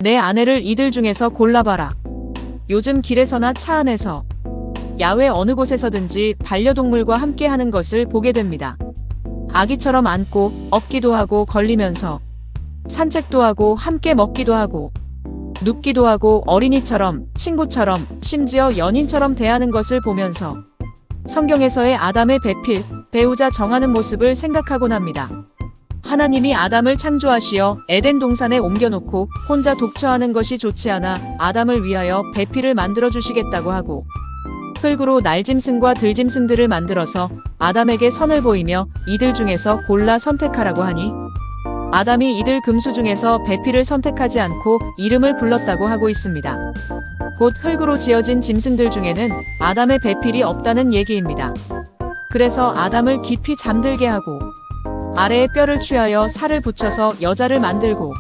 내 아내를 이들 중에서 골라봐라. 요즘 길에서나 차 안에서, 야외 어느 곳에서든지 반려동물과 함께 하는 것을 보게 됩니다. 아기처럼 안고 업기도 하고 걸리면서 산책도 하고 함께 먹기도 하고 눕기도 하고 어린이처럼 친구처럼 심지어 연인처럼 대하는 것을 보면서 성경에서의 아담의 배필, 배우자 정하는 모습을 생각하곤 합니다. 하나님이 아담을 창조하시어 에덴 동산에 옮겨놓고 혼자 독처하는 것이 좋지 않아 아담을 위하여 배필을 만들어 주시겠다고 하고 흙으로 날짐승과 들짐승들을 만들어서 아담에게 선을 보이며 이들 중에서 골라 선택하라고 하니 아담이 이들 금수 중에서 배필을 선택하지 않고 이름을 불렀다고 하고 있습니다. 곧 흙으로 지어진 짐승들 중에는 아담의 배필이 없다는 얘기입니다. 그래서 아담을 깊이 잠들게 하고 아래에 뼈를 취하여 살을 붙여서 여자를 만들고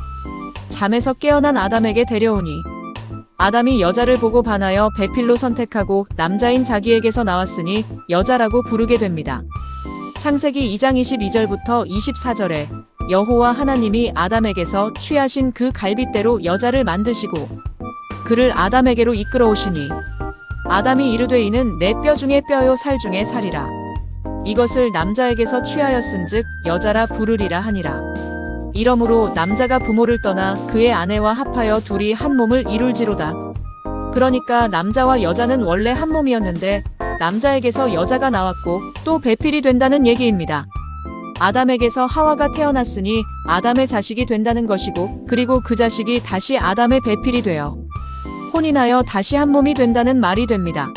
잠에서 깨어난 아담에게 데려오니 아담이 여자를 보고 반하여 배필로 선택하고 남자인 자기에게서 나왔으니 여자라고 부르게 됩니다. 창세기 2장 22절부터 24절에 여호와 하나님이 아담에게서 취하신 그 갈빗대로 여자를 만드시고 그를 아담에게로 이끌어 오시니 아담이 이르되 이는 내 뼈 중에 뼈요 살 중에 살이라. 이것을 남자에게서 취하였은즉 여자라 부르리라 하니라. 이러므로 남자가 부모를 떠나 그의 아내와 합하여 둘이 한 몸을 이룰지로다. 그러니까 남자와 여자는 원래 한 몸이었는데 남자에게서 여자가 나왔고 또 배필이 된다는 얘기입니다. 아담에게서 하와가 태어났으니 아담의 자식이 된다는 것이고 그리고 그 자식이 다시 아담의 배필이 되어 혼인하여 다시 한 몸이 된다는 말이 됩니다.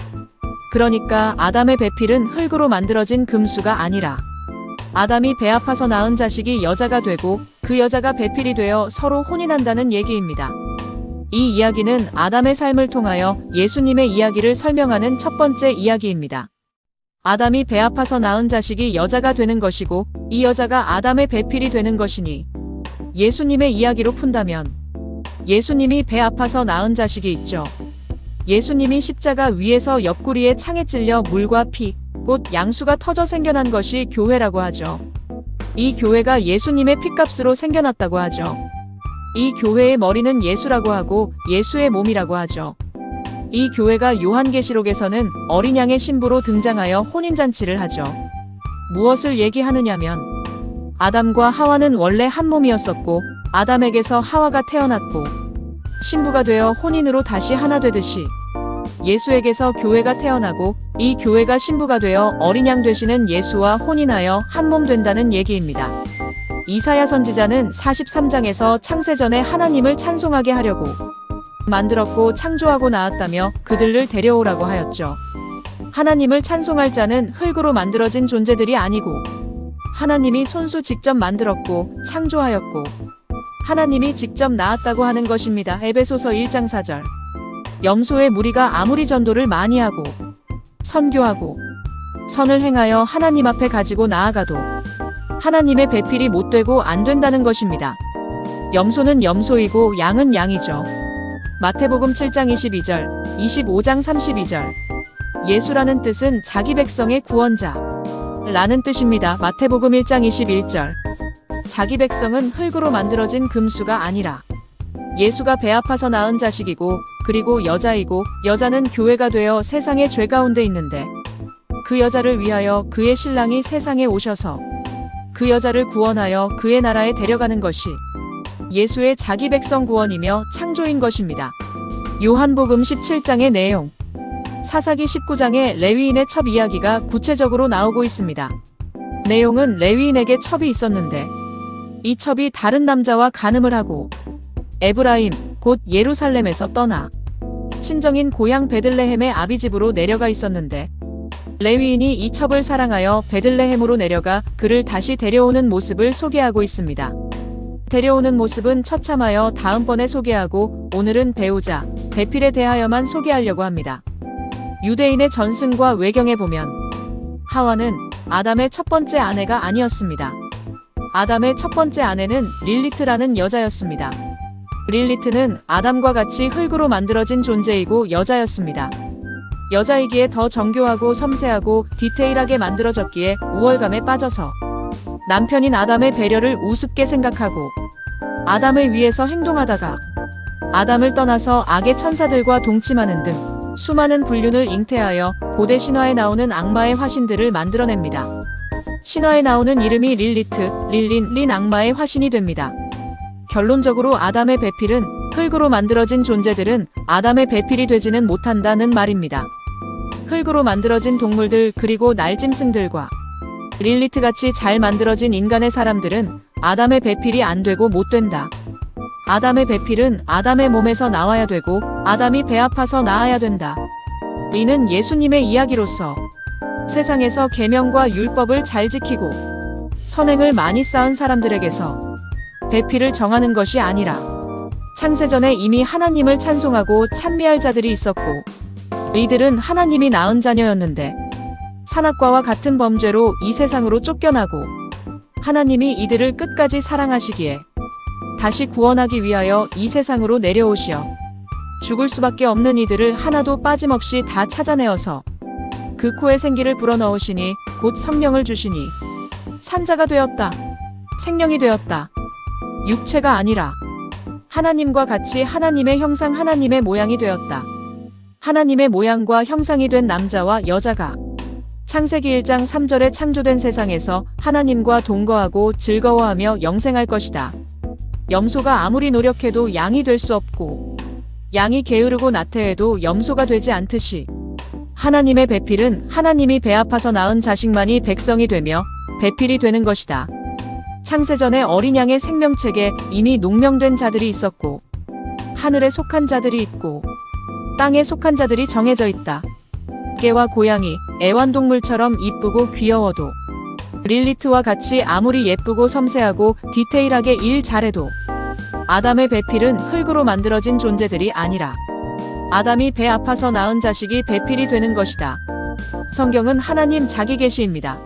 그러니까 아담의 배필은 흙으로 만들어진 금수가 아니라 아담이 배 아파서 낳은 자식이 여자가 되고 그 여자가 배필이 되어 서로 혼인한다는 얘기입니다. 이 이야기는 아담의 삶을 통하여 예수님의 이야기를 설명하는 첫 번째 이야기입니다. 아담이 배 아파서 낳은 자식이 여자가 되는 것이고 이 여자가 아담의 배필이 되는 것이니 예수님의 이야기로 푼다면 예수님이 배 아파서 낳은 자식이 있죠. 예수님이 십자가 위에서 옆구리에 창에 찔려 물과 피, 곧 양수가 터져 생겨난 것이 교회라고 하죠. 이 교회가 예수님의 핏값으로 생겨났다고 하죠. 이 교회의 머리는 예수라고 하고 예수의 몸이라고 하죠. 이 교회가 요한계시록에서는 어린 양의 신부로 등장하여 혼인잔치를 하죠. 무엇을 얘기하느냐면 아담과 하와는 원래 한 몸이었었고 아담에게서 하와가 태어났고 신부가 되어 혼인으로 다시 하나 되듯이 예수에게서 교회가 태어나고 이 교회가 신부가 되어 어린 양 되시는 예수와 혼인하여 한 몸 된다는 얘기입니다. 이사야 선지자는 43장에서 창세전에 하나님을 찬송하게 하려고 만들었고 창조하고 낳았다며 그들을 데려오라고 하였죠. 하나님을 찬송할 자는 흙으로 만들어진 존재들이 아니고 하나님이 손수 직접 만들었고 창조하였고 하나님이 직접 낳았다고 하는 것입니다. 에베소서 1장 4절. 염소의 무리가 아무리 전도를 많이 하고 선교하고 선을 행하여 하나님 앞에 가지고 나아가도 하나님의 배필이 못 되고 안 된다는 것입니다. 염소는 염소이고 양은 양이죠. 마태복음 7장 22절, 25장 32절. 예수라는 뜻은 자기 백성의 구원자 라는 뜻입니다. 마태복음 1장 21절. 자기 백성은 흙으로 만들어진 금수가 아니라 예수가 배 아파서 낳은 자식이고 그리고 여자이고 여자는 교회가 되어 세상의 죄 가운데 있는데 그 여자를 위하여 그의 신랑이 세상에 오셔서 그 여자를 구원하여 그의 나라에 데려가는 것이 예수의 자기 백성 구원이며 창조인 것입니다. 요한복음 17장의 내용, 사사기 19장의 레위인의 첩 이야기가 구체적으로 나오고 있습니다. 내용은 레위인에게 첩이 있었는데 이 첩이 다른 남자와 간음을 하고 에브라임 곧 예루살렘에서 떠나 친정인 고향 베들레헴의 아비집으로 내려가 있었는데 레위인이 이 첩을 사랑하여 베들레헴으로 내려가 그를 다시 데려오는 모습을 소개하고 있습니다. 데려오는 모습은 처참하여 다음번에 소개하고 오늘은 배우자, 배필에 대하여만 소개하려고 합니다. 유대인의 전승과 외경에 보면 하와는 아담의 첫 번째 아내가 아니었습니다. 아담의 첫 번째 아내는 릴리트라는 여자였습니다. 릴리트는 아담과 같이 흙으로 만들어진 존재이고 여자였습니다. 여자이기에 더 정교하고 섬세하고 디테일하게 만들어졌기에 우월감에 빠져서 남편인 아담의 배려를 우습게 생각하고 아담을 위해서 행동하다가 아담을 떠나서 악의 천사들과 동침하는 등 수많은 불륜을 잉태하여 고대 신화에 나오는 악마의 화신들을 만들어냅니다. 신화에 나오는 이름이 릴리트, 릴린, 린 악마의 화신이 됩니다. 결론적으로 아담의 배필은 흙으로 만들어진 존재들은 아담의 배필이 되지는 못한다는 말입니다. 흙으로 만들어진 동물들 그리고 날짐승들과 릴리트같이 잘 만들어진 인간의 사람들은 아담의 배필이 안 되고 못 된다. 아담의 배필은 아담의 몸에서 나와야 되고 아담이 배 아파서 나아야 된다. 이는 예수님의 이야기로서 세상에서 계명과 율법을 잘 지키고 선행을 많이 쌓은 사람들에게서 배필을 정하는 것이 아니라 창세전에 이미 하나님을 찬송하고 찬미할 자들이 있었고 이들은 하나님이 낳은 자녀였는데 산악과와 같은 범죄로 이 세상으로 쫓겨나고 하나님이 이들을 끝까지 사랑하시기에 다시 구원하기 위하여 이 세상으로 내려오시어 죽을 수밖에 없는 이들을 하나도 빠짐없이 다 찾아내어서 그 코에 생기를 불어넣으시니 곧 성령을 주시니 산자가 되었다. 생명이 되었다. 육체가 아니라 하나님과 같이 하나님의 형상 하나님의 모양이 되었다. 하나님의 모양과 형상이 된 남자와 여자가 창세기 1장 3절에 창조된 세상에서 하나님과 동거하고 즐거워하며 영생할 것이다. 염소가 아무리 노력해도 양이 될 수 없고 양이 게으르고 나태해도 염소가 되지 않듯이 하나님의 배필은 하나님이 배 아파서 낳은 자식만이 백성이 되며 배필이 되는 것이다. 창세전에 어린 양의 생명책에 이미 농명된 자들이 있었고 하늘에 속한 자들이 있고 땅에 속한 자들이 정해져 있다. 개와 고양이, 애완동물처럼 이쁘고 귀여워도 릴리트와 같이 아무리 예쁘고 섬세하고 디테일하게 일 잘해도 아담의 배필은 흙으로 만들어진 존재들이 아니라 아담이 배 아파서 낳은 자식이 배필이 되는 것이다. 성경은 하나님 자기 계시입니다.